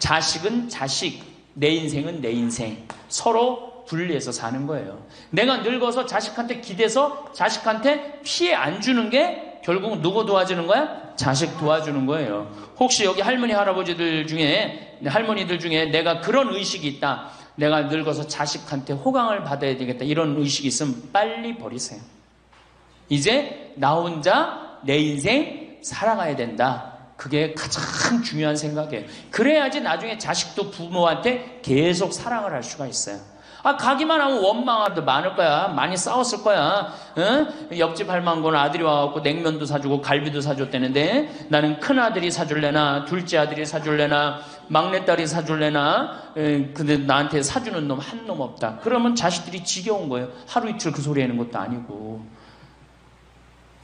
자식은 자식, 내 인생은 내 인생. 서로 분리해서 사는 거예요. 내가 늙어서 자식한테 기대서 자식한테 피해 안 주는 게 결국 누구 도와주는 거야? 자식 도와주는 거예요. 혹시 여기 할머니, 할아버지들 중에, 할머니들 중에 내가 그런 의식이 있다. 내가 늙어서 자식한테 호강을 받아야 되겠다. 이런 의식이 있으면 빨리 버리세요. 이제 나 혼자 내 인생 살아가야 된다. 그게 가장 중요한 생각이에요. 그래야지 나중에 자식도 부모한테 계속 사랑을 할 수가 있어요. 가기만 하면 원망하도 많을 거야. 많이 싸웠을 거야. 응? 옆집 할망구는 아들이 와갖고 냉면도 사주고 갈비도 사줬다는데 나는 큰아들이 사줄래나 둘째 아들이 사줄래나 막내딸이 사줄래나 근데 나한테 사주는 놈 한 놈 없다. 그러면 자식들이 지겨운 거예요. 하루 이틀 그 소리 하는 것도 아니고.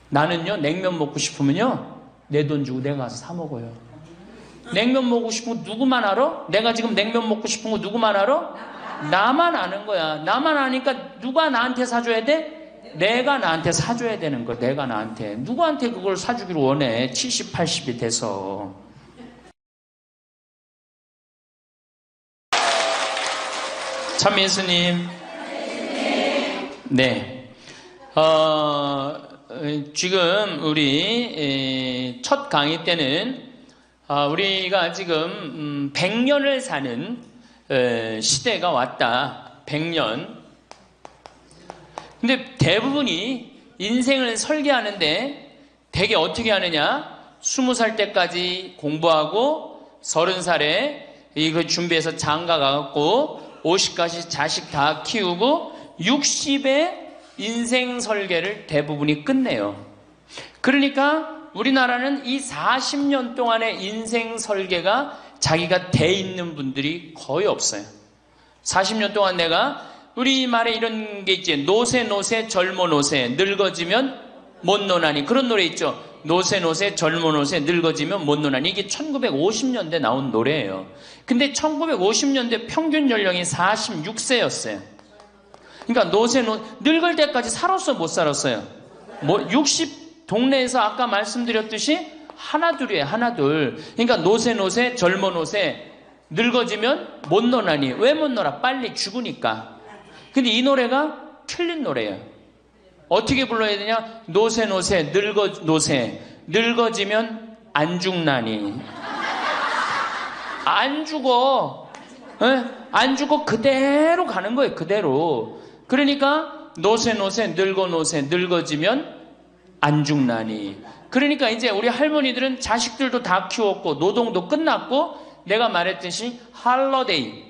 나는요, 냉면 먹고 싶으면요, 내 돈 주고 내가 가서 사 먹어요. 냉면 먹고 싶은 거 누구만 알아? 내가 지금 냉면 먹고 싶은 거 누구만 알아? 나만 아는 거야. 나만 아니까 누가 나한테 사줘야 돼? 내가 나한테 사줘야 되는 거야. 내가 나한테. 누구한테 그걸 사주기를 원해. 70, 80이 돼서. 참 예수님. 네. 지금 우리 첫 강의 때는 우리가 지금 100년을 사는 시대가 왔다. 100년. 근데 대부분이 인생을 설계하는데 되게 어떻게 하느냐? 20살 때까지 공부하고 30살에 이거 준비해서 장가 가갖고 50까지 자식 다 키우고 60에 인생 설계를 대부분이 끝내요. 그러니까 우리나라는 이 40년 동안의 인생 설계가 자기가 돼 있는 분들이 거의 없어요. 40년 동안 내가 우리 말에 이런 게 있지. 노세 젊어 노세 늙어지면 못 노나니. 그런 노래 있죠. 노세 젊어 노세 늙어지면 못 노나니. 이게 1950년대 나온 노래예요. 근데 1950년대 평균 연령이 46세였어요. 그러니까 늙을 때까지 살았어 못 살았어요? 60 동네에서 아까 말씀드렸듯이 하나둘이에요. 하나둘. 그러니까 노세 젊어 노세 늙어지면 못 노나니. 왜 못 놀아? 빨리 죽으니까. 근데 이 노래가 틀린 노래예요. 어떻게 불러야 되냐? 노세 늙어지면 안 죽나니. 안 죽어. 안 죽어. 그대로 가는 거예요. 그대로. 그러니까 노세 늙어지면 안 죽나니. 그러니까 이제 우리 할머니들은 자식들도 다 키웠고 노동도 끝났고 내가 말했듯이 할러데이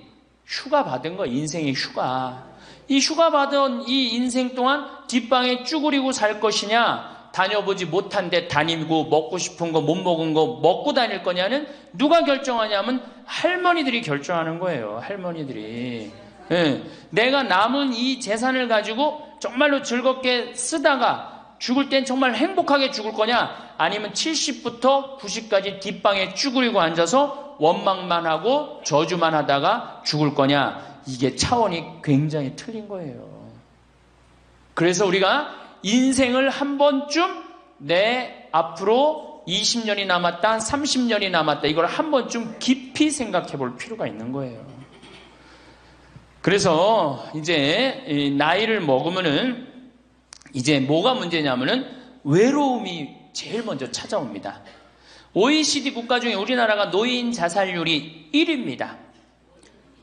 휴가 받은 거. 인생의 휴가. 이 휴가 받은 이 인생 동안 뒷방에 쭈그리고 살 것이냐, 다녀보지 못한 데 다니고 먹고 싶은 거 못 먹은 거 먹고 다닐 거냐는 누가 결정하냐면 할머니들이 결정하는 거예요. 할머니들이. 내가 남은 이 재산을 가지고 정말로 즐겁게 쓰다가 죽을 땐 정말 행복하게 죽을 거냐, 아니면 70부터 90까지 뒷방에 쭈그리고 앉아서 원망만 하고 저주만 하다가 죽을 거냐. 이게 차원이 굉장히 틀린 거예요. 그래서 우리가 인생을 한 번쯤 내 앞으로 20년이 남았다, 30년이 남았다, 이걸 한 번쯤 깊이 생각해 볼 필요가 있는 거예요. 그래서 이제 나이를 먹으면은 이제 뭐가 문제냐면은 외로움이 제일 먼저 찾아옵니다. OECD 국가 중에 우리나라가 노인 자살률이 1위입니다.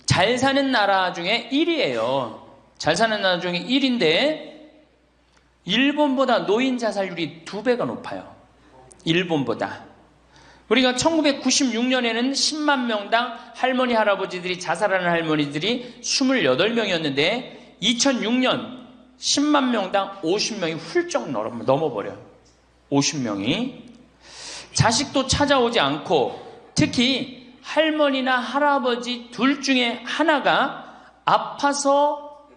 잘 사는 나라 중에 1위예요. 잘 사는 나라 중에 1위인데 일본보다 노인 자살률이 2배가 높아요. 일본보다. 우리가 1996년에는 10만 명당 할머니, 할아버지들이 자살하는 할머니들이 28명이었는데 2006년 10만 명당 50명이 훌쩍 넘어버려요. 50명이. 자식도 찾아오지 않고 특히 할머니나 할아버지 둘 중에 하나가 아파서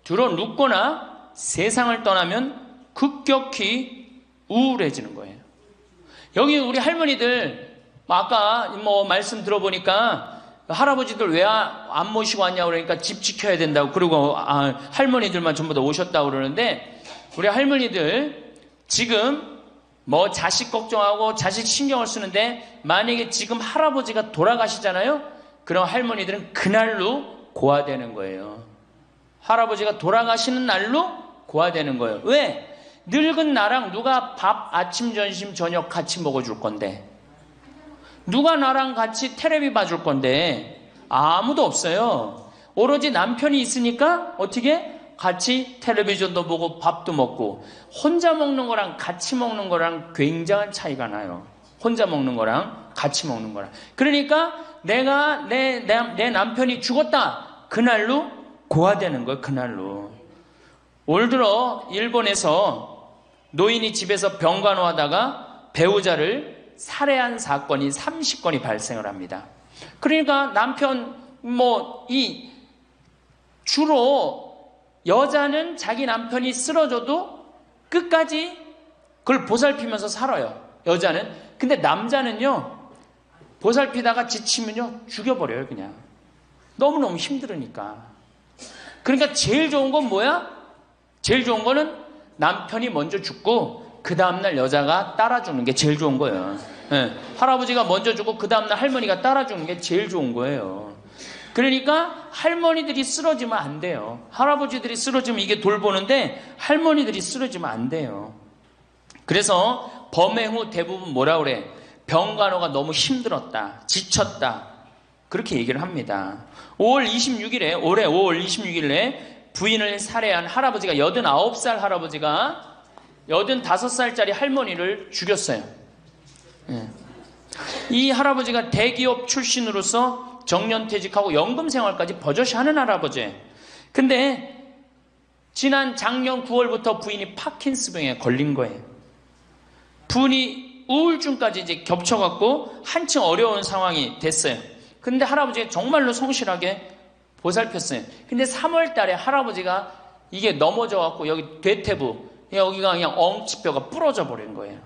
들어눕거나 세상을 떠나면 급격히 우울해지는 거예요. 여기 우리 할머니들 아까 말씀 들어보니까 할아버지들 왜 안 모시고 왔냐고 그러니까 집 지켜야 된다고, 그리고 할머니들만 전부 다 오셨다고 그러는데 우리 할머니들 지금 자식 걱정하고 자식 신경을 쓰는데 만약에 지금 할아버지가 돌아가시잖아요. 그럼 할머니들은 그날로 고아되는 거예요. 할아버지가 돌아가시는 날로 고아되는 거예요. 왜? 늙은 나랑 누가 밥 아침 점심 저녁 같이 먹어줄 건데, 누가 나랑 같이 텔레비 봐줄 건데, 아무도 없어요. 오로지 남편이 있으니까 어떻게 같이 텔레비전도 보고 밥도 먹고. 혼자 먹는 거랑 같이 먹는 거랑 굉장한 차이가 나요. 혼자 먹는 거랑 같이 먹는 거랑. 그러니까 내가 내 남편이 죽었다, 그날로 고아되는 거예요. 그날로. 올 들어 일본에서 노인이 집에서 병간호하다가 배우자를 살해한 사건이 30건이 발생을 합니다. 그러니까 남편 주로 여자는 자기 남편이 쓰러져도 끝까지 그걸 보살피면서 살아요. 여자는. 근데 남자는요, 보살피다가 지치면요 죽여버려요. 그냥 너무너무 힘들으니까. 그러니까 제일 좋은 건 뭐야? 제일 좋은 거는 남편이 먼저 죽고 그 다음날 여자가 따라 죽는 게 제일 좋은 거예요. 네. 할아버지가 먼저 죽고 그 다음날 할머니가 따라 죽는 게 제일 좋은 거예요. 그러니까 할머니들이 쓰러지면 안 돼요. 할아버지들이 쓰러지면 이게 돌보는데 할머니들이 쓰러지면 안 돼요. 그래서 범행 후 대부분 뭐라 그래? 병간호가 너무 힘들었다, 지쳤다, 그렇게 얘기를 합니다. 5월 26일에 올해 5월 26일에 부인을 살해한 할아버지가 89살 할아버지가 85살짜리 할머니를 죽였어요. 이 할아버지가 대기업 출신으로서 정년퇴직하고 연금생활까지 버젓이 하는 할아버지. 근데 지난 작년 9월부터 부인이 파킨스병에 걸린 거예요. 부인이 우울증까지 이제 겹쳐갖고 한층 어려운 상황이 됐어요. 근데 할아버지가 정말로 성실하게 보살폈어요. 근데 3월 달에 할아버지가 이게 넘어져갖고 여기 대퇴부, 여기가 그냥 엉치뼈가 부러져 버린 거예요.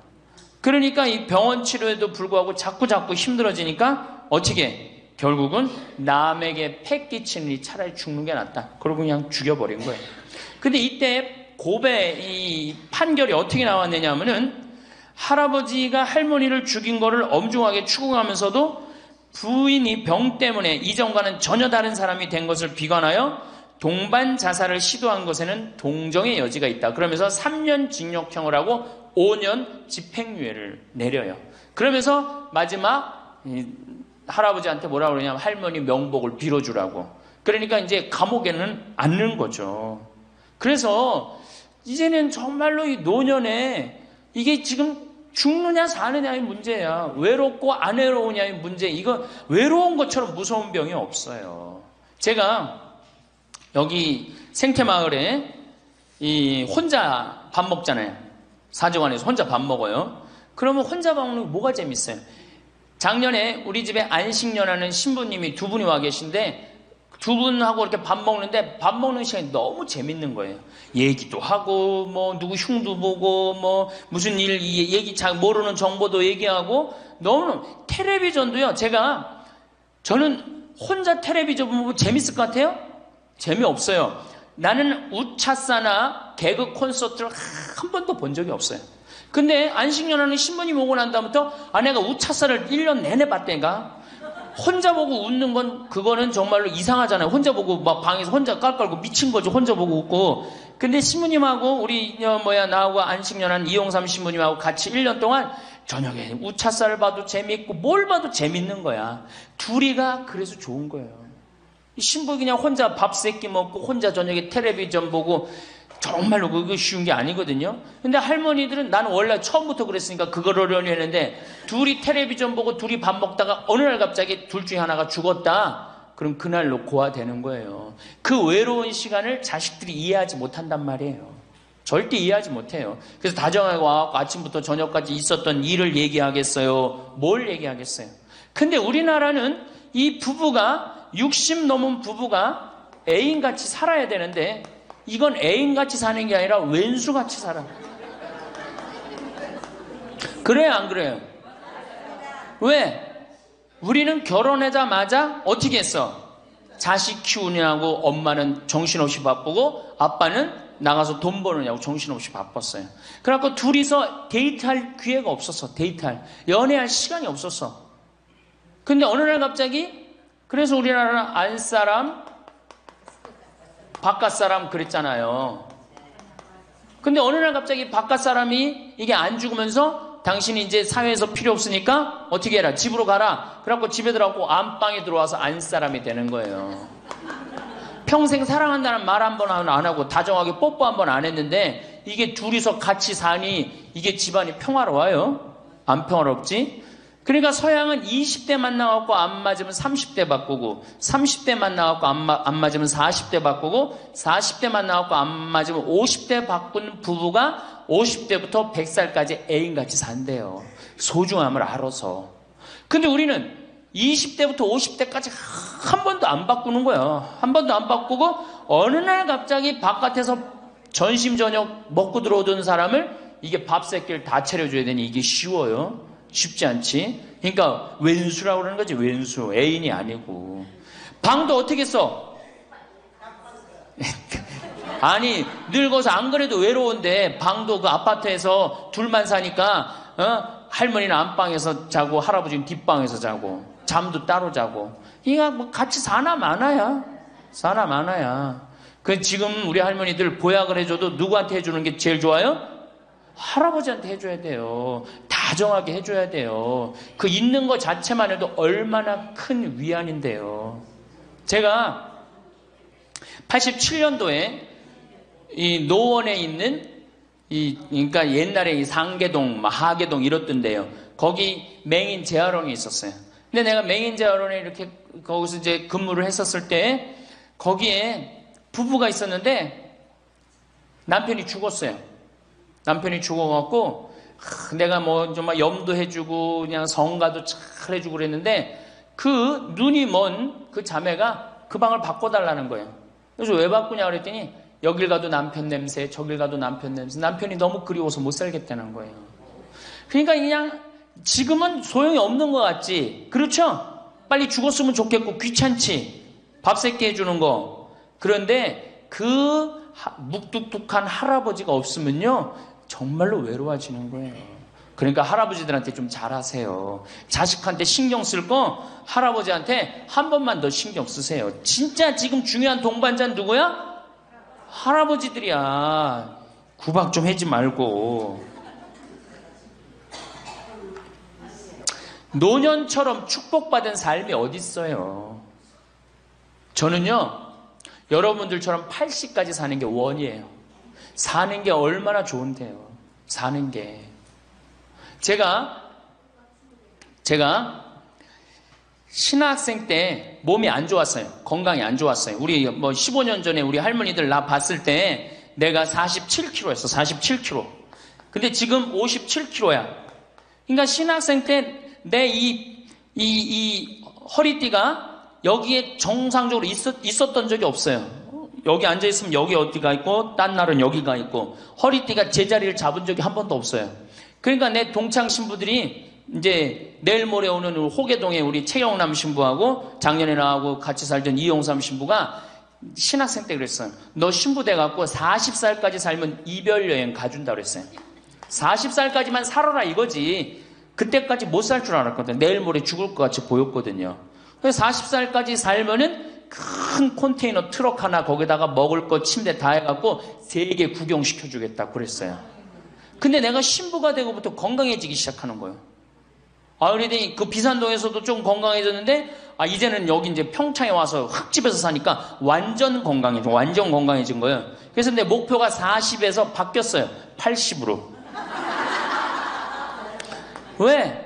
그러니까 이 병원 치료에도 불구하고 자꾸 힘들어지니까 어떻게? 결국은 남에게 패 끼치니 차라리 죽는 게 낫다. 그러고 그냥 죽여버린 거예요. 근데 이때 이 판결이 어떻게 나왔느냐 하면은 할아버지가 할머니를 죽인 거를 엄중하게 추궁하면서도 부인이 병 때문에 이전과는 전혀 다른 사람이 된 것을 비관하여 동반 자살을 시도한 것에는 동정의 여지가 있다. 그러면서 3년 징역형을 하고 5년 집행유예를 내려요. 그러면서 마지막 할아버지한테 뭐라고 그러냐면 할머니 명복을 빌어주라고. 그러니까 이제 감옥에는 안 넣은 거죠. 그래서 이제는 정말로 이 노년에 이게 지금 죽느냐 사느냐의 문제야. 외롭고 안 외로우냐의 문제. 이거 외로운 것처럼 무서운 병이 없어요. 제가 여기 생태마을에 혼자 밥 먹잖아요. 사정안에서 혼자 밥 먹어요. 그러면 혼자 밥 먹는 게 뭐가 재밌어요? 작년에 우리 집에 안식년하는 신부님이 2분이 와 계신데 두 분하고 이렇게 밥 먹는데 밥 먹는 시간이 너무 재밌는 거예요. 얘기도 하고 누구 흉도 보고 무슨 일 얘기 잘 모르는 정보도 얘기하고 너무 텔레비전도요. 저는 혼자 텔레비전 보면 재밌을 것 같아요? 재미없어요. 나는 우차사나 개그 콘서트를 한 번도 본 적이 없어요. 근데 안식년하는 신부님 오고 난 다음부터 내가 우차사를 1년 내내 봤다니까. 혼자 보고 웃는 건 그거는 정말로 이상하잖아요. 혼자 보고 막 방에서 혼자 깔깔고 미친 거죠. 혼자 보고 웃고. 근데 신부님하고 나하고 안식년한 이용삼 신부님하고 같이 1년 동안 저녁에 우차사를 봐도 재밌고 뭘 봐도 재밌는 거야. 둘이가 그래서 좋은 거예요. 신부 그냥 혼자 밥 세끼 먹고 혼자 저녁에 텔레비전 보고 정말로 그거 쉬운 게 아니거든요. 근데 할머니들은 나는 원래 처음부터 그랬으니까 그걸 어려니 했는데 둘이 텔레비전 보고 둘이 밥 먹다가 어느 날 갑자기 둘 중에 하나가 죽었다. 그럼 그날로 고아되는 거예요. 그 외로운 시간을 자식들이 이해하지 못한단 말이에요. 절대 이해하지 못해요. 그래서 다정하게 와서 아침부터 저녁까지 있었던 일을 얘기하겠어요? 뭘 얘기하겠어요? 근데 우리나라는 이 부부가 60 넘은 부부가 애인같이 살아야 되는데 이건 애인같이 사는 게 아니라 왼수같이 살아. 그래요, 안 그래요? 왜? 우리는 결혼하자마자 어떻게 했어? 자식 키우느냐고 엄마는 정신없이 바쁘고 아빠는 나가서 돈 버느냐고 정신없이 바빴어요. 그래갖고 둘이서 데이트할 기회가 없었어. 연애할 시간이 없었어. 근데 어느 날 갑자기 그래서 우리나라는 안사람, 바깥사람 그랬잖아요. 근데 어느 날 갑자기 바깥사람이 이게 안 죽으면서 당신이 이제 사회에서 필요 없으니까 어떻게 해라, 집으로 가라. 그래갖고 집에 들어가고 안방에 들어와서 안사람이 되는 거예요. 평생 사랑한다는 말 한 번 안 하고 다정하게 뽀뽀 한 번 안 했는데 이게 둘이서 같이 사니 이게 집안이 평화로워요? 안 평화롭지? 그러니까 서양은 20대 만나갖고 안 맞으면 30대 바꾸고, 30대 만나갖고 안 맞으면 40대 바꾸고, 40대 만나갖고 안 맞으면 50대 바꾼 부부가 50대부터 100살까지 애인같이 산대요. 소중함을 알아서. 근데 우리는 20대부터 50대까지 한 번도 안 바꾸는 거야. 한 번도 안 바꾸고 어느 날 갑자기 바깥에서 전심 저녁 먹고 들어오던 사람을 이게 밥 새끼를 다 차려줘야 되니 이게 쉬워요? 쉽지 않지. 그러니까 왼수라고 그러는 거지. 왼수. 애인이 아니고. 방도 어떻게 써? 아니 늙어서 안 그래도 외로운데 방도 그 아파트에서 둘만 사니까 할머니는 안방에서 자고 할아버지는 뒷방에서 자고 잠도 따로 자고. 이거 뭐 같이 사나 마나야. 사나 마나야. 그 지금 우리 할머니들 보약을 해줘도 누구한테 해주는 게 제일 좋아요? 할아버지한테 해줘야 돼요. 다정하게 해줘야 돼요. 그 있는 것 자체만 해도 얼마나 큰 위안인데요. 제가 87년도에 이 노원에 있는 그러니까 옛날에 이 상계동, 하계동 이렇던데요. 거기 맹인 재활원이 있었어요. 근데 내가 맹인 재활원에 이렇게 거기서 이제 근무를 했었을 때 거기에 부부가 있었는데 남편이 죽었어요. 남편이 죽어갖고 내가 뭐 좀 염도해주고 그냥 성가도 잘 해주고 그랬는데 그 눈이 먼 그 자매가 그 방을 바꿔달라는 거예요. 그래서 왜 바꾸냐 그랬더니 여길 가도 남편 냄새, 저길 가도 남편 냄새. 남편이 너무 그리워서 못 살겠다는 거예요. 그러니까 그냥 지금은 소용이 없는 것 같지. 그렇죠? 빨리 죽었으면 좋겠고 귀찮지. 밥 새끼 해주는 거. 그런데 그 묵뚝뚝한 할아버지가 없으면요 정말로 외로워지는 거예요. 그러니까 할아버지들한테 좀 잘하세요. 자식한테 신경 쓸 거 할아버지한테 한 번만 더 신경 쓰세요. 진짜 지금 중요한 동반자는 누구야? 할아버지들이야. 구박 좀 하지 말고. 노년처럼 축복받은 삶이 어딨어요. 저는요 여러분들처럼 80까지 사는 게 원이에요. 사는 게 얼마나 좋은데요. 사는 게. 제가 신학생 때 몸이 안 좋았어요. 건강이 안 좋았어요. 우리 뭐 15년 전에 우리 할머니들 나 봤을 때 내가 47kg였어. 47kg. 근데 지금 57kg야. 그러니까 신학생 때 내 이 허리띠가 여기에 정상적으로 있었던 적이 없어요. 여기 앉아있으면 여기 어디가 있고 딴 날은 여기가 있고 허리띠가 제자리를 잡은 적이 한 번도 없어요. 그러니까 내 동창 신부들이 이제 내일 모레 오는 호계동에 우리 최영남 신부하고 작년에 나하고 같이 살던 이용삼 신부가 신학생 때 그랬어요. 너 신부 돼갖고 40살까지 살면 이별여행 가준다 그랬어요. 40살까지만 살아라 이거지. 그때까지 못 살 줄 알았거든. 내일 모레 죽을 것 같이 보였거든요. 그래서 40살까지 살면은 큰 컨테이너 트럭 하나 거기다가 먹을 것 침대 다 해갖고 세계 구경시켜주겠다 그랬어요. 근데 내가 신부가 되고부터 건강해지기 시작하는 거예요. 그러더니 그 비산동에서도 좀 건강해졌는데 이제는 여기 이제 평창에 와서 흙집에서 사니까 완전 건강해진 거예요. 그래서 내 목표가 40에서 바뀌었어요. 80으로. 왜?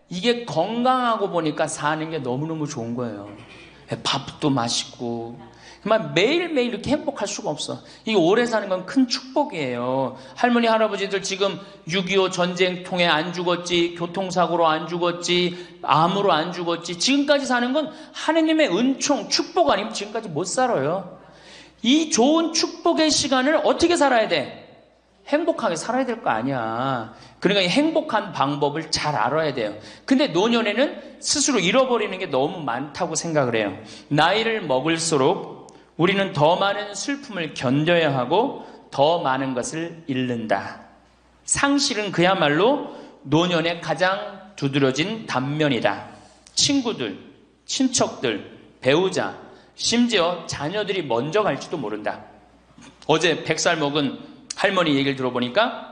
이게 건강하고 보니까 사는 게 너무너무 좋은 거예요. 밥도 맛있고 정말 매일매일 이렇게 행복할 수가 없어. 이게 오래 사는 건 큰 축복이에요. 할머니 할아버지들 지금 6.25 전쟁 통해 안 죽었지, 교통사고로 안 죽었지, 암으로 안 죽었지, 지금까지 사는 건 하느님의 은총 축복 아니면 지금까지 못 살아요. 이 좋은 축복의 시간을 어떻게 살아야 돼? 행복하게 살아야 될 거 아니야. 그러니까 이 행복한 방법을 잘 알아야 돼요. 근데 노년에는 스스로 잃어버리는 게 너무 많다고 생각을 해요. 나이를 먹을수록 우리는 더 많은 슬픔을 견뎌야 하고 더 많은 것을 잃는다. 상실은 그야말로 노년의 가장 두드러진 단면이다. 친구들, 친척들, 배우자, 심지어 자녀들이 먼저 갈지도 모른다. 어제 100살 먹은 할머니 얘기를 들어보니까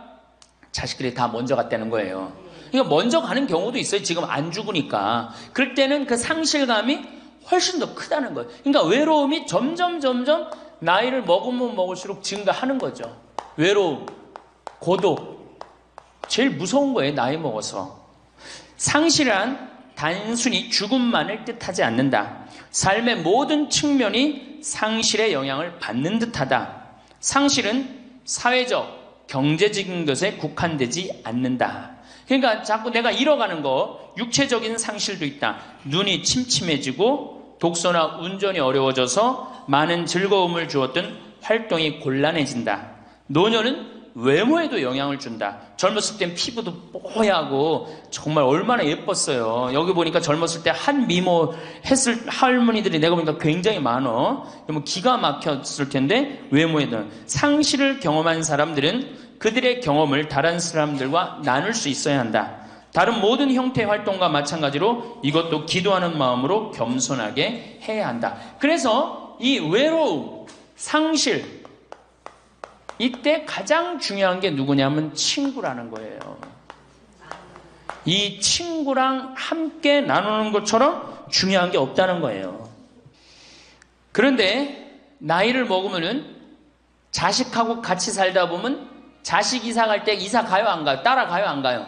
자식들이 다 먼저 갔다는 거예요. 그러니까 먼저 가는 경우도 있어요. 지금 안 죽으니까. 그럴 때는 그 상실감이 훨씬 더 크다는 거예요. 그러니까 외로움이 점점 나이를 먹으면 먹을수록 증가하는 거죠. 외로움, 고독. 제일 무서운 거예요. 나이 먹어서. 상실이란 단순히 죽음만을 뜻하지 않는다. 삶의 모든 측면이 상실의 영향을 받는 듯하다. 상실은 사회적, 경제적인 것에 국한되지 않는다. 그러니까 자꾸 내가 잃어가는 거, 육체적인 상실도 있다. 눈이 침침해지고 독서나 운전이 어려워져서 많은 즐거움을 주었던 활동이 곤란해진다. 노년은 외모에도 영향을 준다. 젊었을 땐 피부도 뽀얗고 정말 얼마나 예뻤어요. 여기 보니까 젊었을 때 한 미모 했을 할머니들이 내가 보니까 굉장히 많어. 뭐 기가 막혔을 텐데 외모에는 상실을 경험한 사람들은 그들의 경험을 다른 사람들과 나눌 수 있어야 한다. 다른 모든 형태의 활동과 마찬가지로 이것도 기도하는 마음으로 겸손하게 해야 한다. 그래서 이 외로움, 상실, 이때 가장 중요한 게 누구냐면 친구라는 거예요. 이 친구랑 함께 나누는 것처럼 중요한 게 없다는 거예요. 그런데 나이를 먹으면은 자식하고 같이 살다 보면 자식 이사 갈 때 이사 가요 안 가요? 따라가요 안 가요?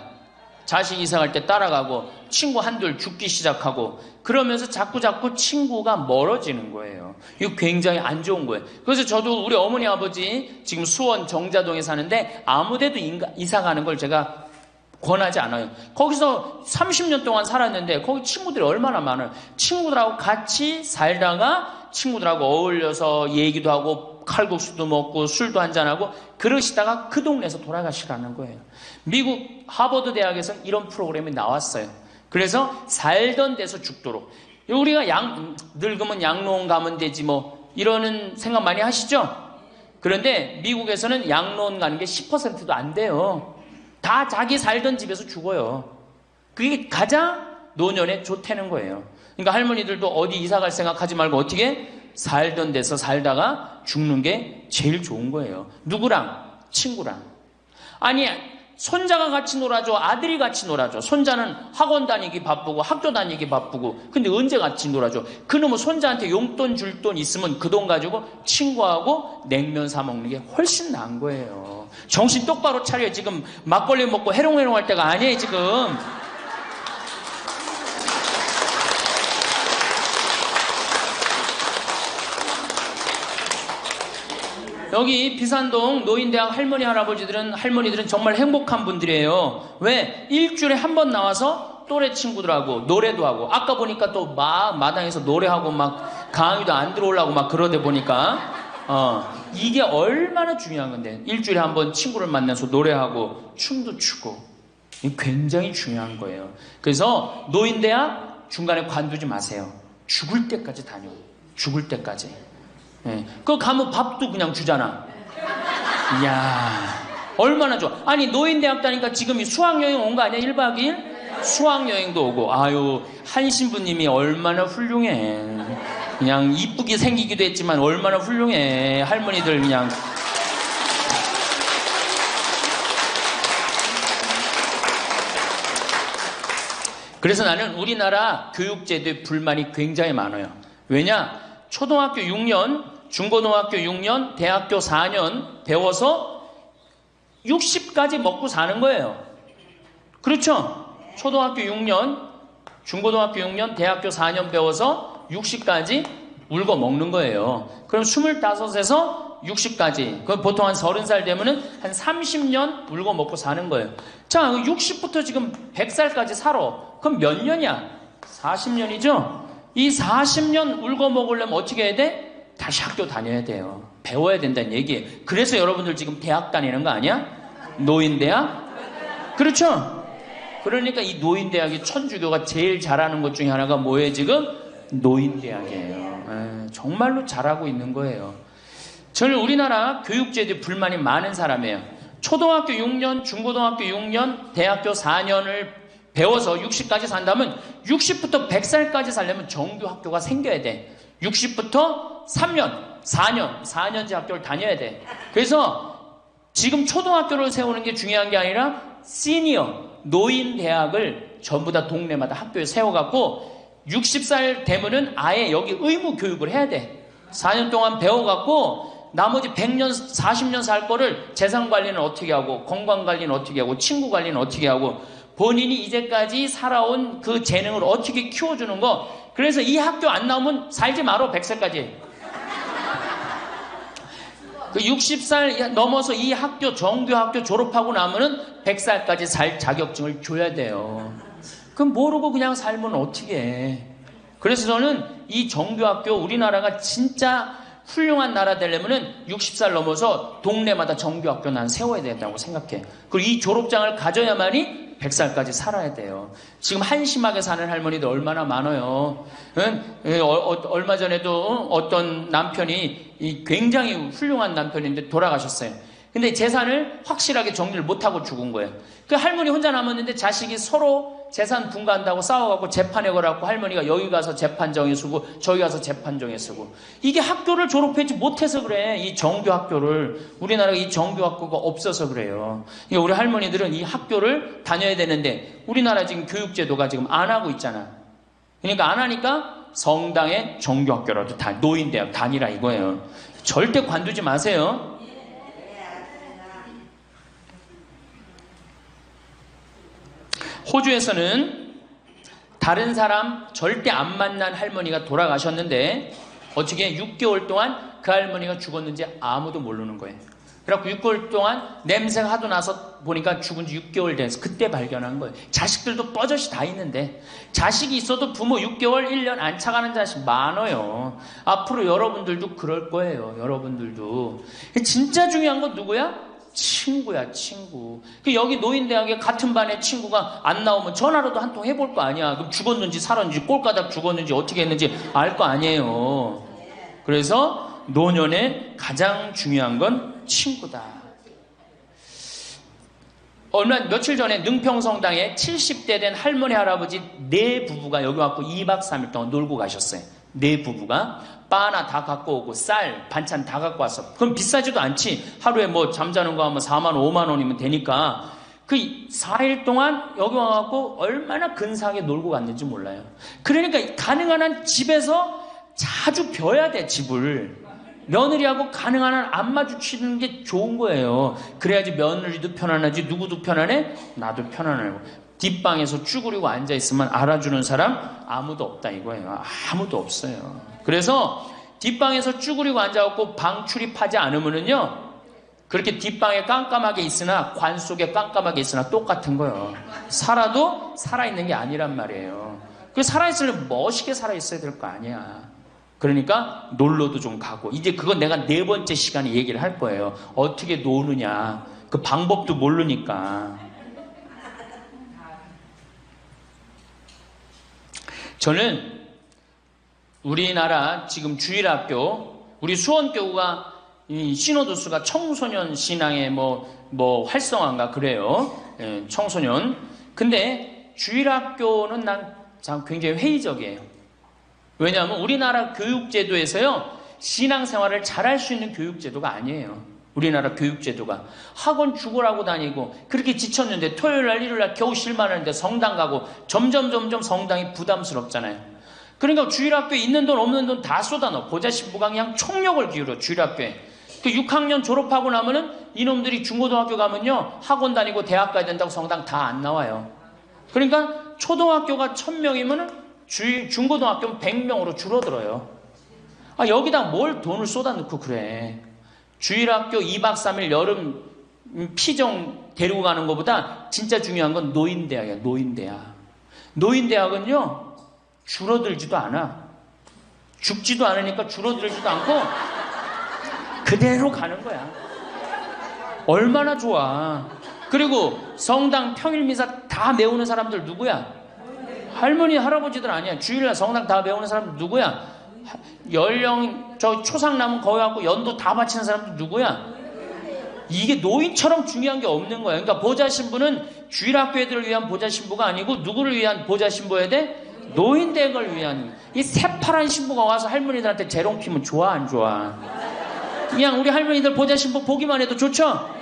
자식 이사 갈 때 따라가고 친구 한둘 죽기 시작하고 그러면서 자꾸 친구가 멀어지는 거예요. 이거 굉장히 안 좋은 거예요. 그래서 저도 우리 어머니 아버지 지금 수원 정자동에 사는데 아무데도 이사 가는 걸 제가 권하지 않아요. 거기서 30년 동안 살았는데 거기 친구들이 얼마나 많아요. 친구들하고 같이 살다가 친구들하고 어울려서 얘기도 하고 칼국수도 먹고 술도 한잔하고 그러시다가 그 동네에서 돌아가시라는 거예요. 미국 하버드 대학에서는 이런 프로그램이 나왔어요. 그래서 살던 데서 죽도록. 우리가 늙으면 양로원 가면 되지 뭐 이러는 생각 많이 하시죠? 그런데 미국에서는 양로원 가는 게 10%도 안 돼요. 다 자기 살던 집에서 죽어요. 그게 가장 노년에 좋다는 거예요. 그러니까 할머니들도 어디 이사 갈 생각하지 말고 어떻게 살던 데서 살다가 죽는 게 제일 좋은 거예요. 누구랑? 친구랑. 아니 손자가 같이 놀아줘, 아들이 같이 놀아줘. 손자는 학원 다니기 바쁘고 학교 다니기 바쁘고 근데 언제 같이 놀아줘? 그놈은 손자한테 용돈 줄 돈 있으면 그 돈 가지고 친구하고 냉면 사 먹는 게 훨씬 나은 거예요. 정신 똑바로 차려. 지금 막걸리 먹고 해롱해롱 할 때가 아니에요 지금. 여기 비산동 노인대학 할머니들은 정말 행복한 분들이에요. 왜? 일주일에 한 번 나와서 또래 친구들하고 노래도 하고 아까 보니까 또 마당에서 노래하고 막 강의도 안 들어오려고 막 그러다 보니까 이게 얼마나 중요한 건데 일주일에 한 번 친구를 만나서 노래하고 춤도 추고 이게 굉장히 중요한 거예요. 그래서 노인대학 중간에 관두지 마세요. 죽을 때까지 다녀. 죽을 때까지. 네. 그거 가면 밥도 그냥 주잖아. 이야, 얼마나 좋아. 아니, 노인대학 다니까 지금 수학여행 온 거 아니야? 1박 2일? 수학여행도 오고. 아유, 한 신부님이 얼마나 훌륭해. 그냥 이쁘게 생기기도 했지만 얼마나 훌륭해. 할머니들 그냥. 그래서 나는 우리나라 교육제도에 불만이 굉장히 많아요. 왜냐? 초등학교 6년, 중고등학교 6년, 대학교 4년 배워서 60까지 먹고 사는 거예요. 그렇죠? 초등학교 6년, 중고등학교 6년, 대학교 4년 배워서 60까지 울고 먹는 거예요. 그럼 25에서 60까지. 그럼 보통 한 30살 되면은 한 30년 울고 먹고 사는 거예요. 자, 60부터 지금 100살까지 살아. 그럼 몇 년이야? 40년이죠? 이 40년 울고 먹으려면 어떻게 해야 돼? 다시 학교 다녀야 돼요. 배워야 된다는 얘기예요. 그래서 여러분들 지금 대학 다니는 거 아니야? 노인대학? 그렇죠? 그러니까 이 노인대학이 천주교가 제일 잘하는 것 중에 하나가 뭐예요 지금? 노인대학이에요. 정말로 잘하고 있는 거예요. 저는 우리나라 교육제도에 불만이 많은 사람이에요. 초등학교 6년, 중고등학교 6년, 대학교 4년을 배워서 60까지 산다면 60부터 100살까지 살려면 정규 학교가 생겨야 돼. 60부터 3년, 4년제 학교를 다녀야 돼. 그래서 지금 초등학교를 세우는 게 중요한 게 아니라 시니어, 노인 대학을 전부 다 동네마다 학교에 세워갖고 60살 되면은 아예 여기 의무 교육을 해야 돼. 4년 동안 배워갖고 나머지 100년, 40년 살 거를 재산 관리는 어떻게 하고, 건강 관리는 어떻게 하고, 친구 관리는 어떻게 하고, 본인이 이제까지 살아온 그 재능을 어떻게 키워주는 거. 그래서 이 학교 안 나오면 살지 말어, 100살까지. 그 60살 넘어서 이 학교, 정규 학교 졸업하고 나면은 100살까지 살 자격증을 줘야 돼요. 그럼 모르고 그냥 살면 어떻게 해. 그래서 저는 이 정규 학교, 우리나라가 진짜 훌륭한 나라 되려면은 60살 넘어서 동네마다 정규 학교 난 세워야 된다고 생각해. 그리고 이 졸업장을 가져야만이 100살까지 살아야 돼요. 지금 한심하게 사는 할머니들 얼마나 많아요. 얼마 전에도 어떤 남편이 굉장히 훌륭한 남편인데 돌아가셨어요. 근데 재산을 확실하게 정리를 못하고 죽은 거예요. 그 할머니 혼자 남았는데 자식이 서로 재산 분가한다고 싸워갖고 재판에 걸어갖고 할머니가 여기 가서 재판정에 서고 저기 가서 재판정에 서고. 이게 학교를 졸업하지 못해서 그래. 이 정규 학교를. 우리나라가 이 정규 학교가 없어서 그래요. 그러니까 우리 할머니들은 이 학교를 다녀야 되는데 우리나라 지금 교육제도가 지금 안 하고 있잖아. 그러니까 안 하니까 성당의 정규 학교라도 다 노인대학 다니라 이거예요. 절대 관두지 마세요. 호주에서는 다른 사람 절대 안 만난 할머니가 돌아가셨는데 어떻게 6개월 동안 그 할머니가 죽었는지 아무도 모르는 거예요. 그래갖고 6개월 동안 냄새가 하도 나서 보니까 죽은 지 6개월 돼서 그때 발견한 거예요. 자식들도 뻐젓이 다 있는데 자식이 있어도 부모 6개월, 1년 안 차가는 자식 많아요. 앞으로 여러분들도 그럴 거예요. 여러분들도. 진짜 중요한 건 누구야? 친구야, 친구. 여기 노인대학에 같은 반에 친구가 안 나오면 전화로도 한 통 해볼 거 아니야. 그럼 죽었는지 살았는지 꼴가닥 죽었는지 어떻게 했는지 알 거 아니에요. 그래서 노년에 가장 중요한 건 친구다. 며칠 전에 능평성당에 70대 된 할머니 할아버지 네 부부가 여기 와서 2박 3일 동안 놀고 가셨어요. 네 부부가 바나 다 갖고 오고 쌀, 반찬 다 갖고 왔어. 그럼 비싸지도 않지. 하루에 뭐 잠자는 거 하면 4만 원, 5만 원이면 되니까 그 4일 동안 여기 와갖고 얼마나 근사하게 놀고 갔는지 몰라요. 그러니까 가능한 한 집에서 자주 벼야 돼, 집을. 며느리하고 가능한 한 안 마주치는 게 좋은 거예요. 그래야지 며느리도 편안하지. 누구도 편안해? 나도 편안하고. 뒷방에서 쭈그리고 앉아있으면 알아주는 사람 아무도 없다 이거예요. 아무도 없어요. 그래서 뒷방에서 쭈그리고 앉아갖고 방 출입하지 않으면은요, 그렇게 뒷방에 깜깜하게 있으나 관 속에 깜깜하게 있으나 똑같은 거예요. 살아도 살아있는 게 아니란 말이에요. 그 살아있으려면 멋있게 살아있어야 될 거 아니야. 그러니까 놀러도 좀 가고. 이제 그건 내가 4번째 시간에 얘기를 할 거예요. 어떻게 노느냐. 그 방법도 모르니까. 저는 우리나라 지금 주일학교, 우리 수원교구가 신호도수가 청소년 신앙의 뭐 활성화인가 그래요. 예, 청소년. 근데 주일학교는 난 참 굉장히 회의적이에요. 왜냐하면 우리나라 교육제도에서요, 신앙생활을 잘할 수 있는 교육제도가 아니에요. 우리나라 교육제도가. 학원 죽으라고 다니고 그렇게 지쳤는데 토요일날 일요일날 겨우 쉴만하는데 성당 가고 점점 성당이 부담스럽잖아요. 그러니까 주일학교에 있는 돈 없는 돈 다 쏟아넣어. 보자신부강양 총력을 기울여. 주일학교에. 그 6학년 졸업하고 나면은 이놈들이 중고등학교 가면요, 학원 다니고 대학 가야 된다고 성당 다 안 나와요. 그러니까 초등학교가 1000명이면은 중고등학교는 100명으로 줄어들어요. 여기다 뭘 돈을 쏟아넣고 그래. 주일학교 2박 3일 여름 피정 데리고 가는 것보다 진짜 중요한 건 노인대학이야. 노인대학. 노인대학은요, 줄어들지도 않아. 죽지도 않으니까 줄어들지도 않고 그대로 가는 거야. 얼마나 좋아. 그리고 성당 평일미사 다 메우는 사람들 누구야? 할머니 할아버지들 아니야. 주일날 성당 다 메우는 사람들 누구야? 연령 저 초상 남은 거기 갖고 연도 다 바치는 사람들 누구야? 이게 노인처럼 중요한 게 없는 거야. 그러니까 보좌 신부는 주일학교 애들을 위한 보좌 신부가 아니고 누구를 위한 보좌 신부여야 돼? 노인댁을 위한. 이 새파란 신부가 와서 할머니들한테 재롱 피면 좋아 안 좋아? 그냥 우리 할머니들 보좌 신부 보기만 해도 좋죠?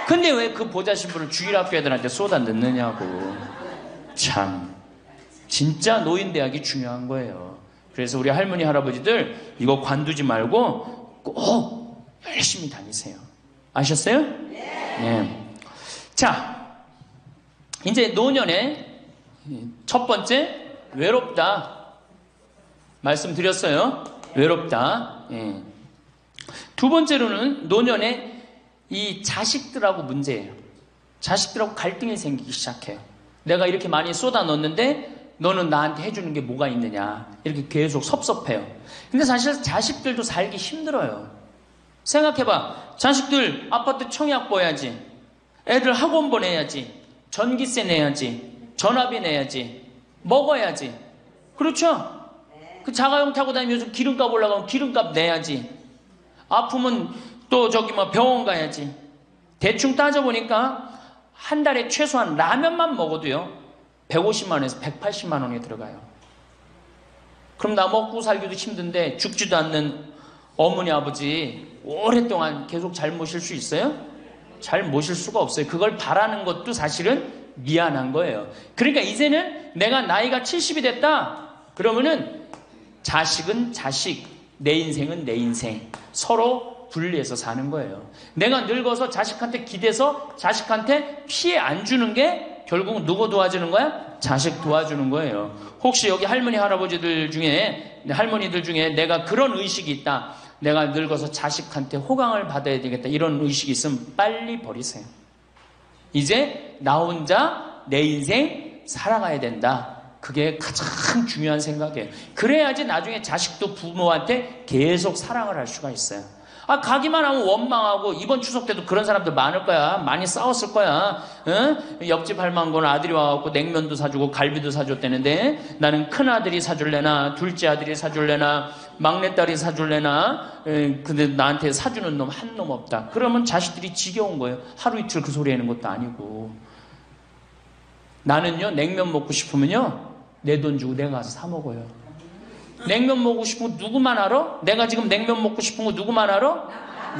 근데 왜 그 보좌 신부를 주일학교 애들한테 쏟아 넣느냐고. 참 진짜 노인대학이 중요한 거예요. 그래서 우리 할머니 할아버지들 이거 관두지 말고 꼭 열심히 다니세요. 아셨어요? 네. 자, 이제 노년의 첫 번째 외롭다 말씀드렸어요. 외롭다. 예. 두 번째로는 노년에 이 자식들하고 문제예요. 자식들하고 갈등이 생기기 시작해요. 내가 이렇게 많이 쏟아 넣었는데 너는 나한테 해주는 게 뭐가 있느냐, 이렇게 계속 섭섭해요. 근데 사실 자식들도 살기 힘들어요. 생각해봐. 자식들 아파트 청약 보야지, 애들 학원 보내야지, 전기세 내야지, 전화비 내야지, 먹어야지. 그렇죠? 그 자가용 타고 다니면 요즘 기름값 올라가면 기름값 내야지. 아프면 또 저기 뭐 병원 가야지. 대충 따져보니까 한 달에 최소한 라면만 먹어도요 150만 원에서 180만 원이 들어가요. 그럼 나 먹고 살기도 힘든데 죽지도 않는 어머니 아버지 오랫동안 계속 잘 모실 수 있어요? 잘 모실 수가 없어요. 그걸 바라는 것도 사실은 미안한 거예요. 그러니까 이제는 내가 나이가 70이 됐다 그러면은 자식은 자식, 내 인생은 내 인생, 서로 분리해서 사는 거예요. 내가 늙어서 자식한테 기대서 자식한테 피해 안 주는 게 결국은 누구 도와주는 거야? 자식 도와주는 거예요. 혹시 여기 할머니 할아버지들 중에, 할머니들 중에 내가 그런 의식이 있다, 내가 늙어서 자식한테 호강을 받아야 되겠다, 이런 의식이 있으면 빨리 버리세요. 이제 나 혼자 내 인생 살아가야 된다. 그게 가장 중요한 생각이에요. 그래야지 나중에 자식도 부모한테 계속 사랑을 할 수가 있어요. 가기만 하면 원망하고, 이번 추석 때도 그런 사람들 많을 거야. 많이 싸웠을 거야. 응? 옆집 할망구는 아들이 와갖고 냉면도 사주고 갈비도 사줬다는데 나는 큰아들이 사줄래나 둘째 아들이 사줄래나 막내딸이 사줄래나, 근데 나한테 사주는 놈 한 놈 없다. 그러면 자식들이 지겨운 거예요. 하루 이틀 그 소리 하는 것도 아니고. 나는요 냉면 먹고 싶으면요 내 돈 주고 내가 가서 사 먹어요. 냉면 먹고 싶은 거 누구만 알아? 내가 지금 냉면 먹고 싶은 거 누구만 알아?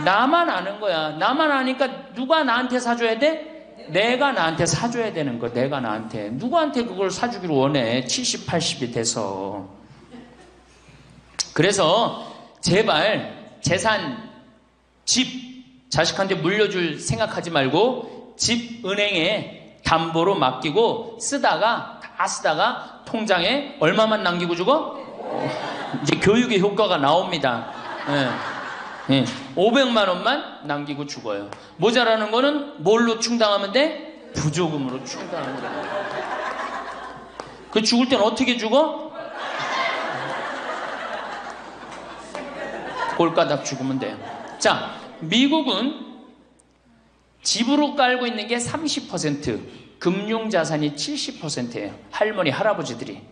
나만 아는 거야. 나만 아니까 누가 나한테 사줘야 돼? 내가 나한테 사줘야 되는 거. 내가 나한테. 누구한테 그걸 사주기를 원해? 70, 80이 돼서. 그래서 제발 재산, 집 자식한테 물려줄 생각하지 말고 집 은행에 담보로 맡기고 다 쓰다가 통장에 얼마만 남기고 주고? 이제 교육의 효과가 나옵니다. 500만 원만 남기고 죽어요. 모자라는 거는 뭘로 충당하면 돼? 부조금으로 충당하면 돼. 그 죽을 땐 어떻게 죽어? 꼴가닥 죽으면 돼요. 자, 미국은 집으로 깔고 있는 게 30%, 금융자산이 70%예요. 할머니, 할아버지들이.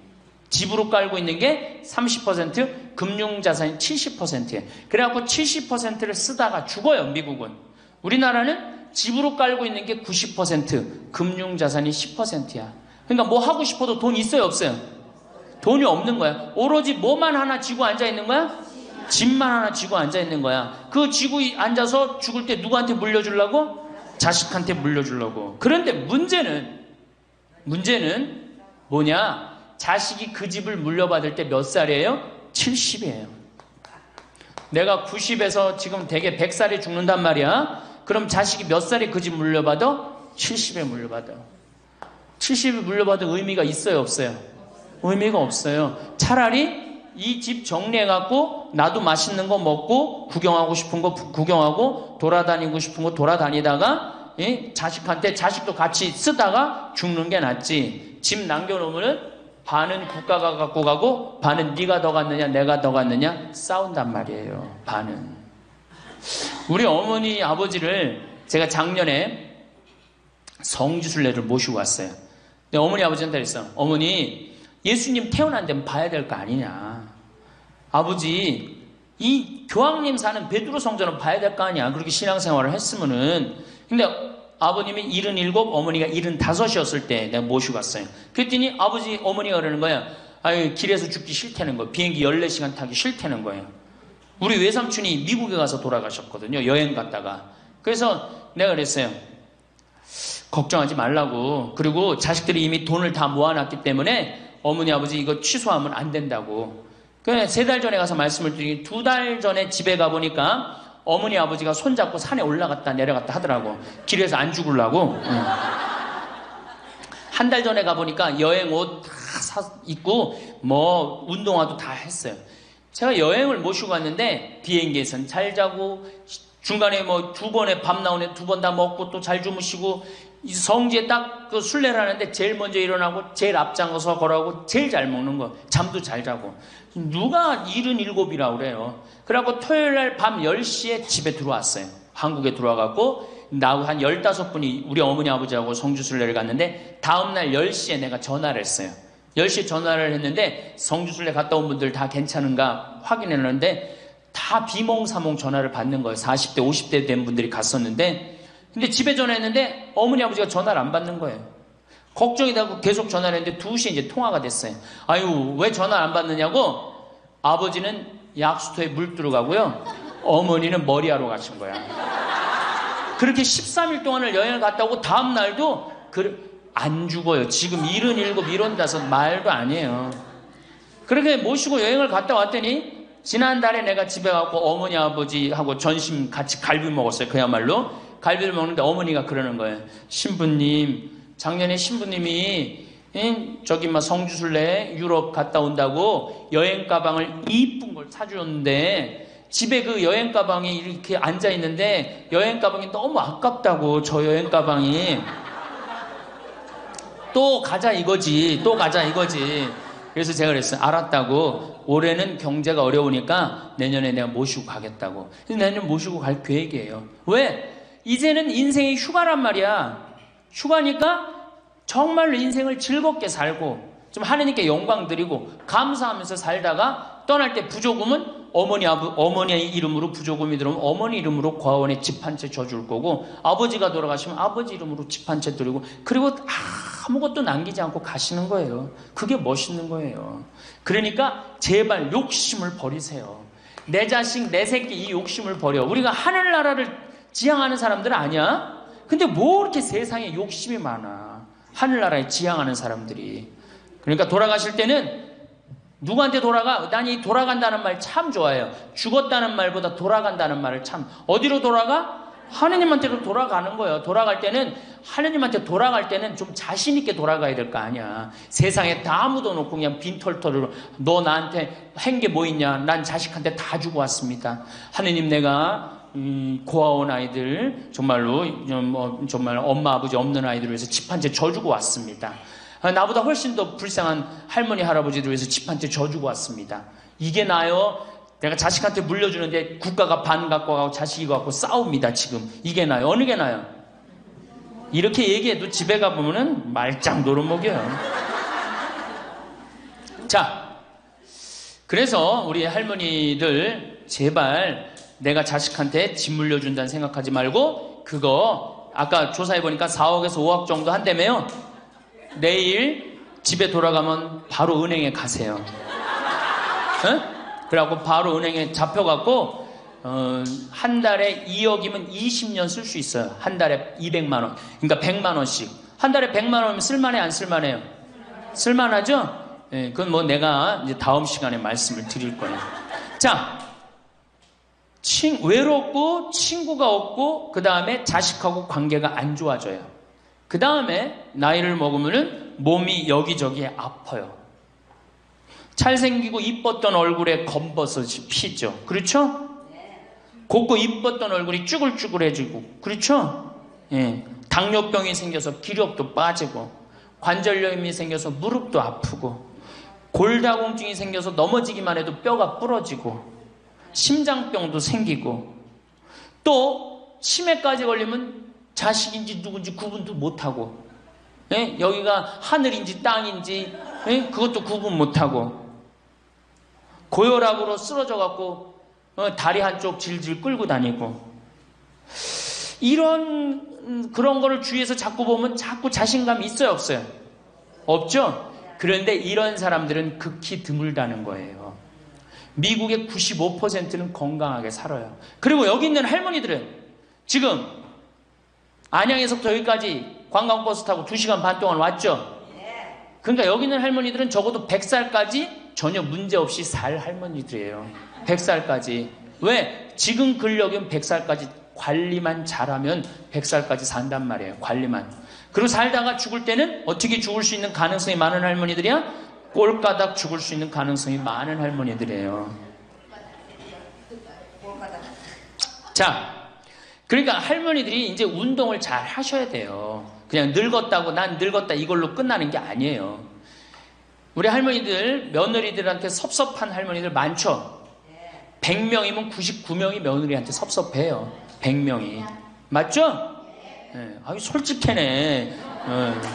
집으로 깔고 있는 게 30%, 금융자산이 70%예요. 그래갖고 70%를 쓰다가 죽어요, 미국은. 우리나라는 집으로 깔고 있는 게 90%, 금융자산이 10%야. 그러니까 뭐 하고 싶어도 돈 있어요, 없어요? 돈이 없는 거야. 오로지 뭐만 하나 쥐고 앉아있는 거야? 집만 하나 쥐고 앉아있는 거야. 그 쥐고 앉아서 죽을 때 누구한테 물려주려고? 자식한테 물려주려고. 그런데 문제는 뭐냐? 자식이 그 집을 물려받을 때 몇 살이에요? 70이에요. 내가 90에서 지금 되게 100살에 죽는단 말이야. 그럼 자식이 몇 살에 그 집 물려받아? 70에 물려받아. 70에 물려받은 의미가 있어요, 없어요? 의미가 없어요. 차라리 이 집 정리해갖고 나도 맛있는 거 먹고 구경하고 싶은 거 구경하고 돌아다니고 싶은 거 돌아다니다가 자식한테 자식도 같이 쓰다가 죽는 게 낫지. 집 남겨놓으면 반은 국가가 갖고 가고 반은 네가 더 갖느냐 내가 더 갖느냐 싸운단 말이에요. 반은. 우리 어머니 아버지를 제가 작년에 성지순례를 모시고 왔어요. 근데 어머니 아버지한테 그랬어. 어머니, 예수님 태어난 데는 봐야 될 거 아니냐. 아버지 이 교황님 사는 베드로 성전은 봐야 될 거 아니야. 그렇게 신앙생활을 했으면은. 근데 아버님이 77, 어머니가 75이었을 때 내가 모시고 갔어요. 그랬더니 아버지, 어머니가 그러는 거야. 아유, 길에서 죽기 싫다는 거예요. 비행기 14시간 타기 싫다는 거예요. 우리 외삼촌이 미국에 가서 돌아가셨거든요. 여행 갔다가. 그래서 내가 그랬어요. 걱정하지 말라고. 그리고 자식들이 이미 돈을 다 모아놨기 때문에 어머니, 아버지 이거 취소하면 안 된다고. 그래, 3달 전에 가서 말씀을 드리니 2달 전에 집에 가보니까 어머니, 아버지가 손잡고 산에 올라갔다 내려갔다 하더라고. 길에서 안 죽으려고. 응. 1달 전에 가보니까 여행 옷 다 입고 뭐 운동화도 다 했어요. 제가 여행을 모시고 갔는데 비행기에선 잘 자고 중간에 뭐 2번에 밥 나오네 2번 다 먹고 또 잘 주무시고 성지에 딱 그 순례를 하는데 제일 먼저 일어나고 제일 앞장서서 걸어가고 제일 잘 먹는 거 잠도 잘 자고 누가 77이라고 그래요. 그래갖고 토요일날 밤 10시에 집에 들어왔어요. 한국에 들어와갖고 나하고 한 15분이 우리 어머니 아버지하고 성주순례를 갔는데 다음날 10시에 내가 전화를 했어요. 10시에 전화를 했는데 성주순례 갔다 온 분들 다 괜찮은가 확인했는데 다 비몽사몽 전화를 받는 거예요. 40대 50대 된 분들이 갔었는데 근데 집에 전화했는데 어머니 아버지가 전화를 안 받는 거예요. 걱정이 되고 계속 전화를 했는데 2시에 이제 통화가 됐어요. 아유, 왜 전화를 안 받느냐고. 아버지는 약수터에 물 들어가고요. 어머니는 머리하러 가신 거야. 그렇게 13일 동안을 여행을 갔다 오고 다음 날도 안 죽어요. 지금 77, 75 말도 아니에요. 그렇게 모시고 여행을 갔다 왔더니 지난달에 내가 집에 가고 어머니 아버지하고 전심 같이 갈비 먹었어요. 그야말로 갈비를 먹는데 어머니가 그러는 거예요. 신부님, 작년에 신부님이 저기 막 성주순례 유럽 갔다 온다고 여행 가방을 이쁜 걸 사주었는데 집에 그 여행 가방이 이렇게 앉아 있는데 여행 가방이 너무 아깝다고. 저 여행 가방이 또 가자 이거지. 또 가자 이거지. 그래서 제가 그랬어요. 알았다고. 올해는 경제가 어려우니까 내년에 내가 모시고 가겠다고. 그래서 내년 모시고 갈 계획이에요. 왜? 이제는 인생이 휴가란 말이야. 휴가니까 정말로 인생을 즐겁게 살고 좀 하느님께 영광 드리고 감사하면서 살다가 떠날 때 부조금은 어머니 이름으로 부조금이 들어오면 어머니 이름으로 과원에 집 한 채 줘줄 거고 아버지가 돌아가시면 아버지 이름으로 집 한 채 드리고 그리고 아무것도 남기지 않고 가시는 거예요. 그게 멋있는 거예요. 그러니까 제발 욕심을 버리세요. 내 자식, 내 새끼 이 욕심을 버려. 우리가 하늘나라를 지향하는 사람들 아니야? 근데 뭐 이렇게 세상에 욕심이 많아. 하늘나라에 지향하는 사람들이. 그러니까 돌아가실 때는 누구한테 돌아가? 난 이 돌아간다는 말 참 좋아해요. 죽었다는 말보다 돌아간다는 말을 참. 어디로 돌아가? 하느님한테로 돌아가는 거예요. 돌아갈 때는 하느님한테 돌아갈 때는 좀 자신 있게 돌아가야 될 거 아니야. 세상에 다 묻어놓고 그냥 빈털터리로 너 나한테 한 게 뭐 있냐? 난 자식한테 다 주고 왔습니다. 하느님 내가 고아원 아이들 정말로 정말 엄마 아버지 없는 아이들을 위해서 집 한 채 져주고 왔습니다. 나보다 훨씬 더 불쌍한 할머니 할아버지들 위해서 집 한 채 져주고 왔습니다. 이게 나요? 내가 자식한테 물려주는데 국가가 반 갖고 가고 자식이 갖고 싸웁니다. 지금 이게 나요? 어느 게 나요? 이렇게 얘기해도 집에 가보면은 말짱 노릇먹여요. 자, 그래서 우리 할머니들 제발 내가 자식한테 집 물려준다는 생각하지 말고 그거 아까 조사해보니까 4억에서 5억 정도 한다며요. 내일 집에 돌아가면 바로 은행에 가세요. 응? 그래갖고 바로 은행에 잡혀갖고 한 달에 2억이면 20년 쓸 수 있어요. 한 달에 200만 원. 그러니까 100만 원씩. 한 달에 100만 원이면 쓸만해 안 쓸만해요? 쓸만하죠? 예, 그건 뭐 내가 이제 다음 시간에 말씀을 드릴 거예요. 자, 외롭고 친구가 없고 그 다음에 자식하고 관계가 안 좋아져요. 그 다음에 나이를 먹으면은 몸이 여기저기 아파요. 잘생기고 이뻤던 얼굴에 검버섯이 피죠. 그렇죠? 곱고 이뻤던 얼굴이 쭈글쭈글해지고 그렇죠? 예. 당뇨병이 생겨서 기력도 빠지고 관절염이 생겨서 무릎도 아프고 골다공증이 생겨서 넘어지기만 해도 뼈가 부러지고 심장병도 생기고 또 치매까지 걸리면 자식인지 누군지 구분도 못하고 예? 여기가 하늘인지 땅인지 예? 그것도 구분 못하고 고혈압으로 쓰러져 갖고 다리 한쪽 질질 끌고 다니고. 그런 거를 주위에서 자꾸 보면 자꾸 자신감이 있어요, 없어요? 없죠? 그런데 이런 사람들은 극히 드물다는 거예요. 미국의 95%는 건강하게 살아요. 그리고 여기 있는 할머니들은 지금 안양에서부터 여기까지 관광버스 타고 2시간 반 동안 왔죠? 그러니까 여기 있는 할머니들은 적어도 100살까지 전혀 문제없이 살 할머니들이에요. 100살까지. 왜? 지금 근력은 100살까지 관리만 잘하면 100살까지 산단 말이에요. 관리만. 그리고 살다가 죽을 때는 어떻게 죽을 수 있는 가능성이 많은 할머니들이야? 꼴가닥 죽을 수 있는 가능성이 많은 할머니들이에요. 자, 그러니까 할머니들이 이제 운동을 잘 하셔야 돼요. 그냥 늙었다고 난 늙었다 이걸로 끝나는 게 아니에요. 우리 할머니들, 며느리들한테 섭섭한 할머니들 많죠? 100명이면 99명이 며느리한테 섭섭해요. 100명이. 맞죠? 네. 아유, 솔직해네.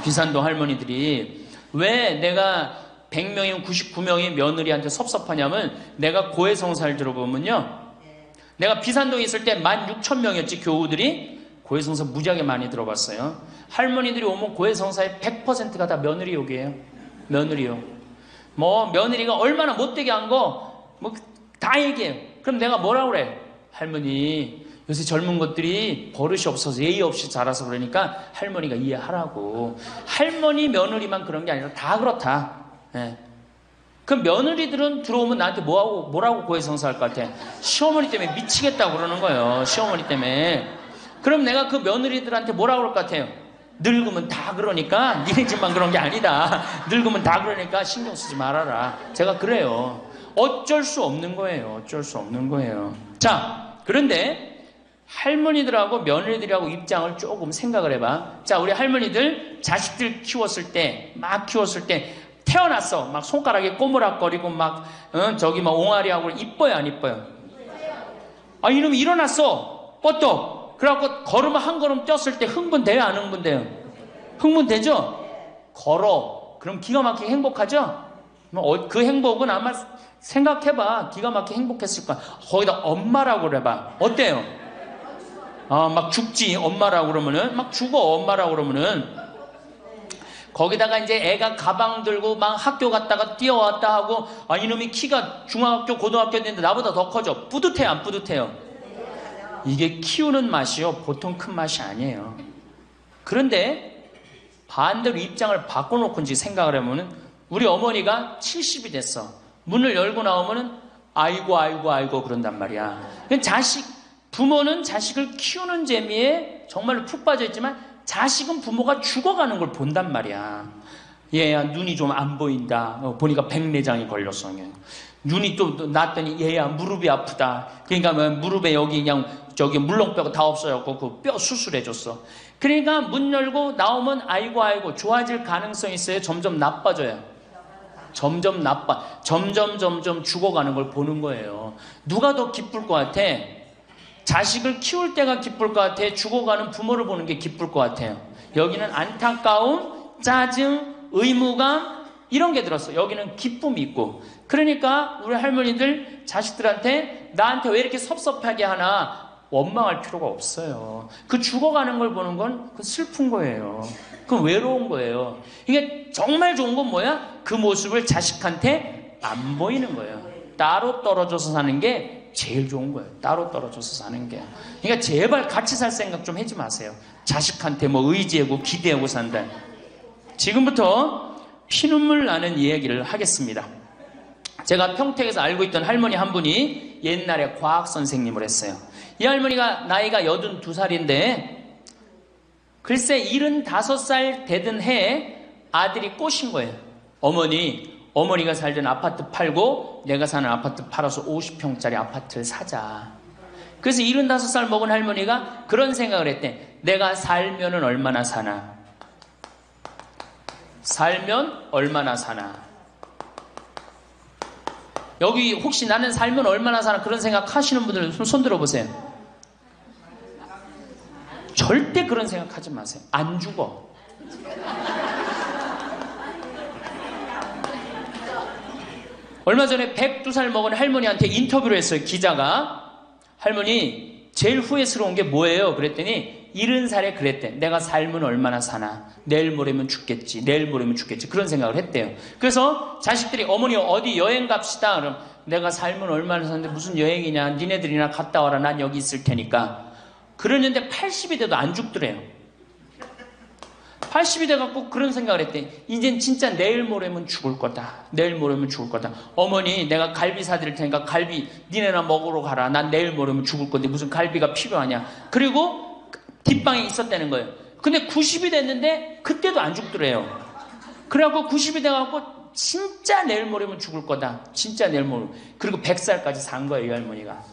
비산동 할머니들이. 왜 내가 100명이면 99명이 며느리한테 섭섭하냐면, 내가 고해성사를 들어보면요, 내가 비산동에 있을 때 16,000명이었지, 교우들이. 고해성사 무지하게 많이 들어봤어요. 할머니들이 오면 고해성사의 100%가 다 며느리 욕이에요. 며느리요. 뭐 며느리가 얼마나 못되게 한 거 뭐 다 얘기해요. 그럼 내가 뭐라고 그래? 할머니, 요새 젊은 것들이 버릇이 없어서 예의 없이 자라서 그러니까 할머니가 이해하라고. 할머니 며느리만 그런 게 아니라 다 그렇다. 예. 그 며느리들은 들어오면 나한테 뭐라고 고해성사할 것 같아? 시어머니 때문에 미치겠다고 그러는 거예요. 시어머니 때문에. 그럼 내가 그 며느리들한테 뭐라고 그럴 것 같아요? 늙으면 다 그러니까, 니네 집만 그런 게 아니다. 늙으면 다 그러니까 신경 쓰지 말아라. 제가 그래요. 어쩔 수 없는 거예요. 어쩔 수 없는 거예요. 자, 그런데 할머니들하고 며느리들하고 입장을 조금 생각을 해봐. 자, 우리 할머니들 자식들 키웠을 때, 막 키웠을 때 태어났어. 막 손가락에 꼬무락거리고 막 저기 막 옹알이하고 이뻐요, 안 이뻐요? 아, 이놈이 일어났어. 뻗떡. 그래갖고 걸으면 한 걸음 뛰었을 때 흥분돼요, 안 흥분돼요? 흥분되죠? 걸어. 그럼 기가 막히게 행복하죠? 그 행복은 아마 생각해봐. 기가 막히게 행복했을 거야. 거기다 엄마라고 그래봐. 어때요? 막 죽지, 엄마라고 그러면은. 막 죽어, 엄마라고 그러면은. 거기다가 이제 애가 가방 들고 막 학교 갔다가 뛰어왔다 하고, 아, 이놈이 키가 중학교, 고등학교 됐는데 나보다 더 커져. 뿌듯해요, 안 뿌듯해요? 이게 키우는 맛이요, 보통 큰 맛이 아니에요. 그런데 반대로 입장을 바꿔놓고 이제 생각을 해보면, 우리 어머니가 70이 됐어. 문을 열고 나오면은 아이고 그런단 말이야. 부모는 자식을 키우는 재미에 정말로 푹 빠져있지만, 자식은 부모가 죽어가는 걸 본단 말이야. 얘야 눈이 좀 안 보인다. 보니까 백내장이 걸렸어. 눈이 또 났더니 얘야 무릎이 아프다. 그러니까 무릎에 여기 그냥 저기 물렁뼈가 다 없어졌고 그 뼈 수술해줬어. 그러니까 문 열고 나오면 아이고 좋아질 가능성이 있어요? 점점 나빠져요? 점점 죽어가는 걸 보는 거예요. 누가 더 기쁠 것 같아? 자식을 키울 때가 기쁠 것 같아? 죽어가는 부모를 보는 게 기쁠 것 같아요? 여기는 안타까움, 짜증, 의무감 이런 게 들었어. 여기는 기쁨이 있고. 그러니까 우리 할머니들 자식들한테 나한테 왜 이렇게 섭섭하게 하나 원망할 필요가 없어요. 그 죽어가는 걸 보는 건 그 슬픈 거예요. 그 외로운 거예요. 이게 정말 좋은 건 뭐야? 그 모습을 자식한테 안 보이는 거예요. 따로 떨어져서 사는 게 제일 좋은 거예요. 따로 떨어져서 사는 게. 그러니까 제발 같이 살 생각 좀 하지 마세요. 자식한테 뭐 의지하고 기대하고 산다. 지금부터 피눈물 나는 이야기를 하겠습니다. 제가 평택에서 알고 있던 할머니 한 분이 옛날에 과학 선생님을 했어요. 이 할머니가 나이가 82살인데 글쎄 75살 되던 해에 아들이 꼬신 거예요. 어머니가 살던 아파트 팔고 내가 사는 아파트 팔아서 50평짜리 아파트를 사자. 그래서 75살 먹은 할머니가 그런 생각을 했대. 내가 살면은 얼마나 사나? 살면 얼마나 사나? 여기 혹시 나는 살면 얼마나 사나 그런 생각 하시는 분들 손 들어보세요. 절대 그런 생각 하지 마세요. 안 죽어. 얼마 전에 102살 먹은 할머니한테 인터뷰를 했어요. 기자가. 할머니 제일 후회스러운 게 뭐예요? 그랬더니 70살에 그랬대. 내가 삶은 얼마나 사나. 내일 모레면 죽겠지. 내일 모레면 죽겠지. 그런 생각을 했대요. 그래서 자식들이 어머니 어디 여행 갑시다. 그럼 내가 삶은 얼마나 사는데 무슨 여행이냐. 니네들이나 갔다 와라. 난 여기 있을 테니까. 그러는데 80이 돼도 안 죽더래요. 80이 돼갖고 그런 생각을 했대. 이젠 진짜 내일 모레면 죽을 거다. 내일 모레면 죽을 거다. 어머니 내가 갈비 사드릴 테니까 갈비 니네나 먹으러 가라. 난 내일 모레면 죽을 건데 무슨 갈비가 필요하냐. 그리고 뒷방에 있었다는 거예요. 근데 90이 됐는데 그때도 안 죽더래요. 그래갖고 90이 돼갖고 진짜 내일 모레면 죽을 거다. 진짜 내일 모레. 그리고 100살까지 산 거예요. 이 할머니가.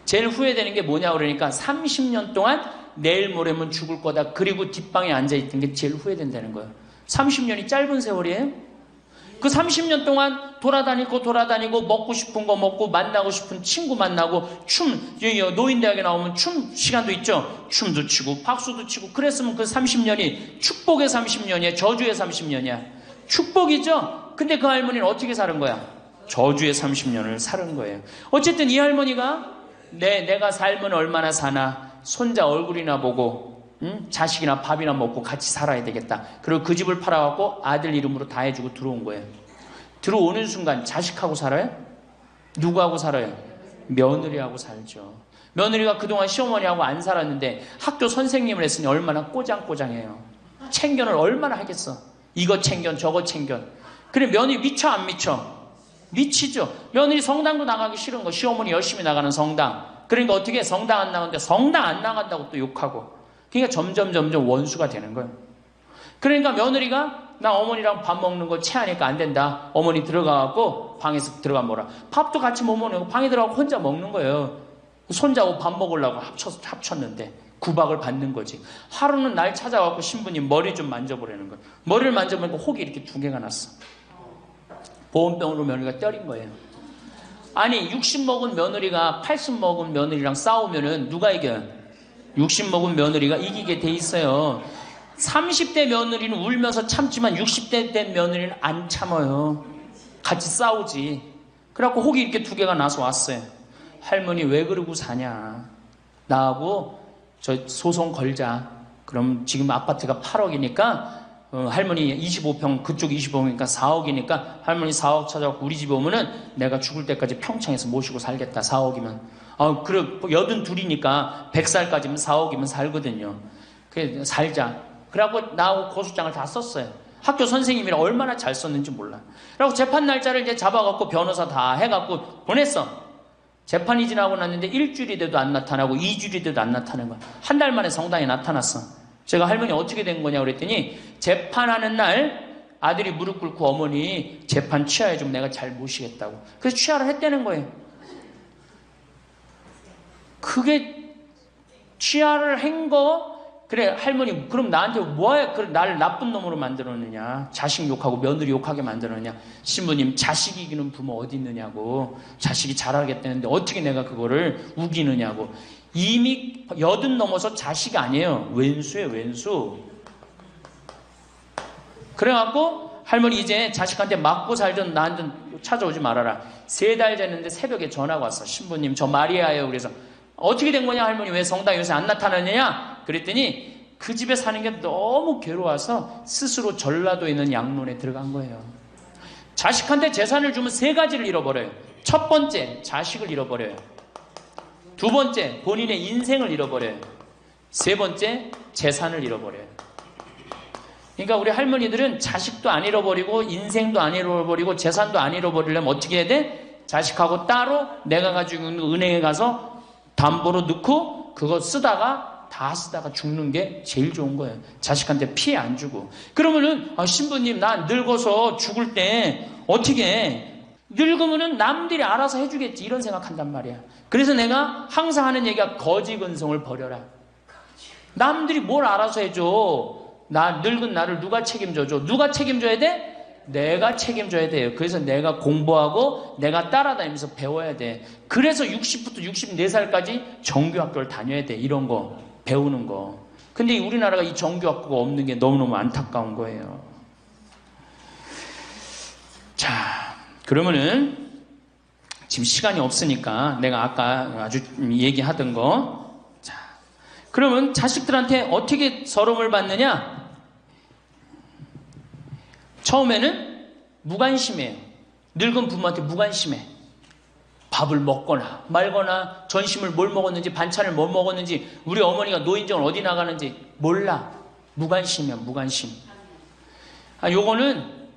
제일 후회되는 게 뭐냐 그러니까 30년 동안 내일 모레면 죽을 거다. 그리고 뒷방에 앉아있던 게 제일 후회된다는 거예요. 30년이 짧은 세월이에요. 그 30년 동안 돌아다니고 먹고 싶은 거 먹고 만나고 싶은 친구 만나고 노인대학에 나오면 춤 시간도 있죠. 춤도 추고 박수도 치고 그랬으면 그 30년이 축복의 30년이야. 저주의 30년이야. 축복이죠. 근데 그 할머니는 어떻게 사는 거야? 저주의 30년을 사는 거예요. 어쨌든 이 할머니가 내가 삶은 얼마나 사나. 손자 얼굴이나 보고 자식이나 밥이나 먹고 같이 살아야 되겠다. 그리고 그 집을 팔아갖고 아들 이름으로 다 해주고 들어온 거예요. 들어오는 순간 자식하고 살아요? 누구하고 살아요? 며느리하고 살죠. 며느리가 그동안 시어머니하고 안 살았는데 학교 선생님을 했으니 얼마나 꼬장꼬장해요. 챙견을 얼마나 하겠어. 이거 챙견 저거 챙견. 그래 며느리 미쳐 안 미쳐? 미치죠. 며느리 성당도 나가기 싫은 거. 시어머니 열심히 나가는 성당. 그러니까 어떻게 성당 안 나가는데 성당 안 나간다고 또 욕하고. 그러니까 점점 원수가 되는 거예요. 그러니까 며느리가 나 어머니랑 밥 먹는 거 체하니까 안 된다. 어머니 들어가갖고 방에서 들어가 먹어라. 밥도 같이 못 먹는 거 방에 들어가고 혼자 먹는 거예요. 손자하고 밥 먹으려고 합쳤는데 구박을 받는 거지. 하루는 날 찾아갖고 신부님 머리 좀 만져보라는 거예요. 머리를 만져보니까 혹이 이렇게 2개가 났어. 보온병으로 며느리가 때린 거예요. 아니 60 먹은 며느리가 80 먹은 며느리랑 싸우면은 누가 이겨요? 60 먹은 며느리가 이기게 돼 있어요. 30대 며느리는 울면서 참지만 60대 된 며느리는 안 참아요. 같이 싸우지. 그래갖고 혹이 이렇게 2개가 나서 왔어요. 할머니 왜 그러고 사냐. 나하고 저 소송 걸자. 그럼 지금 아파트가 8억이니까 할머니 25평 그쪽 25평이니까 4억이니까 할머니 4억 찾아갖고 우리 집에 오면은 내가 죽을 때까지 평창에서 모시고 살겠다. 4억이면 그래 82이니까 100살까지면 4억이면 살거든요. 그래 살자. 그래갖고 나하고 고소장을 다 썼어요. 학교 선생님이라 얼마나 잘 썼는지 몰라. 그래갖고 재판 날짜를 이제 잡아갖고 변호사 다 해갖고 보냈어. 재판이 지나고 났는데 일주일이 돼도 안 나타나고 2주일이 돼도 안 나타나는 거야. 한 달 만에 성당에 나타났어. 제가 할머니 어떻게 된 거냐 그랬더니 재판하는 날 아들이 무릎 꿇고 어머니 재판 취하해 좀 내가 잘 모시겠다고. 그래서 취하를 했다는 거예요. 그게 취하를 한 거. 그래 할머니 그럼 나한테 뭐야 나를 나쁜 놈으로 만들었느냐. 자식 욕하고 며느리 욕하게 만들었느냐. 신부님 자식이 이기는 부모 어디 있느냐고. 자식이 잘하겠다는데 어떻게 내가 그거를 우기느냐고. 이미 80 넘어서 자식이 아니에요. 왼수예요, 왼수. 그래갖고 할머니 이제 자식한테 맞고 살든 나한테 찾아오지 말아라. 3달 됐는데 새벽에 전화가 왔어. 신부님 저 마리아예요. 그래서 어떻게 된 거냐 할머니 왜 성당에 요새 안 나타나느냐 그랬더니 그 집에 사는 게 너무 괴로워서 스스로 전라도에 있는 양론에 들어간 거예요. 자식한테 재산을 주면 3가지를 잃어버려요. 첫 번째 자식을 잃어버려요. 2번째 본인의 인생을 잃어버려요. 3번째 재산을 잃어버려요. 그러니까 우리 할머니들은 자식도 안 잃어버리고 인생도 안 잃어버리고 재산도 안 잃어버리려면 어떻게 해야 돼? 자식하고 따로 내가 가지고 있는 은행에 가서 담보로 넣고 그거 다 쓰다가 죽는 게 제일 좋은 거예요. 자식한테 피해 안 주고. 그러면은 신부님 나 늙어서 죽을 때 어떻게 해? 늙으면은 남들이 알아서 해주겠지 이런 생각한단 말이야. 그래서 내가 항상 하는 얘기가 거지 근성을 버려라. 남들이 뭘 알아서 해줘. 늙은 나를 누가 책임져줘? 누가 책임져야 돼? 내가 책임져야 돼요. 그래서 내가 공부하고 내가 따라다니면서 배워야 돼. 그래서 60부터 64살까지 정규학교를 다녀야 돼. 이런 거 배우는 거. 근데 우리나라가 이 정규학교가 없는 게 너무너무 안타까운 거예요. 자, 그러면은 지금 시간이 없으니까 내가 아까 아주 얘기하던 거. 자, 그러면 자식들한테 어떻게 서름을 받느냐? 처음에는 무관심해요. 늙은 부모한테 무관심해. 밥을 먹거나 말거나 전심을 뭘 먹었는지 반찬을 뭘 먹었는지 우리 어머니가 노인정을 어디 나가는지 몰라. 무관심이야, 무관심. 요거는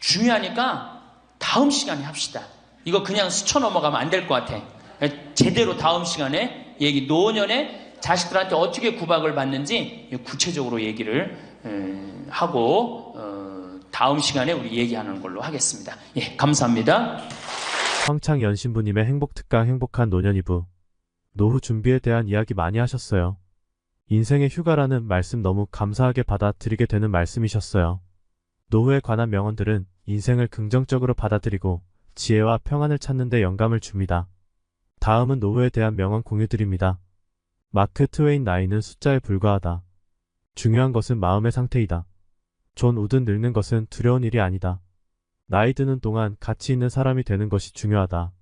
중요하니까 다음 시간에 합시다. 이거 그냥 스쳐 넘어가면 안 될 것 같아. 제대로 다음 시간에 얘기, 노년에 자식들한테 어떻게 구박을 받는지 구체적으로 얘기를 하고 다음 시간에 우리 얘기하는 걸로 하겠습니다. 예, 감사합니다. 황창연신부님의 행복특강 행복한 노년 2부. 노후 준비에 대한 이야기 많이 하셨어요. 인생의 휴가라는 말씀 너무 감사하게 받아들이게 되는 말씀이셨어요. 노후에 관한 명언들은 인생을 긍정적으로 받아들이고 지혜와 평안을 찾는 데 영감을 줍니다. 다음은 노후에 대한 명언 공유드립니다. 마크 트웨인 나이는 숫자에 불과하다. 중요한 것은 마음의 상태이다. 존 우든 늙는 것은 두려운 일이 아니다. 나이 드는 동안 가치 있는 사람이 되는 것이 중요하다.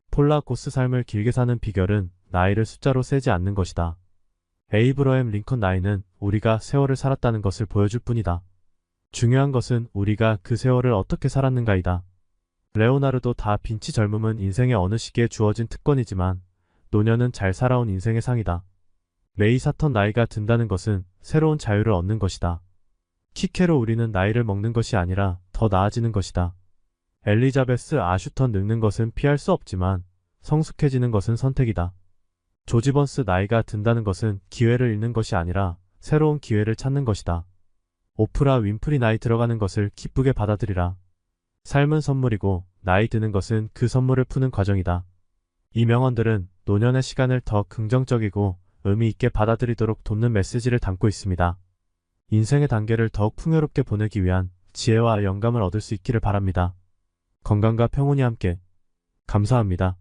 폴라 고스 삶을 길게 사는 비결은 나이를 숫자로 세지 않는 것이다. 에이브러햄 링컨 나이는 우리가 세월을 살았다는 것을 보여줄 뿐이다. 중요한 것은 우리가 그 세월을 어떻게 살았는가이다. 레오나르도 다 빈치 젊음은 인생의 어느 시기에 주어진 특권이지만 노년은 잘 살아온 인생의 상이다. 레이 사턴 나이가 든다는 것은 새로운 자유를 얻는 것이다. 키케로 우리는 나이를 먹는 것이 아니라 더 나아지는 것이다. 엘리자베스 아슈턴 늙는 것은 피할 수 없지만 성숙해지는 것은 선택이다. 조지 번스 나이가 든다는 것은 기회를 잃는 것이 아니라 새로운 기회를 찾는 것이다. 오프라 윈프리 나이 들어가는 것을 기쁘게 받아들이라. 삶은 선물이고 나이 드는 것은 그 선물을 푸는 과정이다. 이 명언들은 노년의 시간을 더 긍정적이고 의미 있게 받아들이도록 돕는 메시지를 담고 있습니다. 인생의 단계를 더욱 풍요롭게 보내기 위한 지혜와 영감을 얻을 수 있기를 바랍니다. 건강과 평온이 함께. 감사합니다.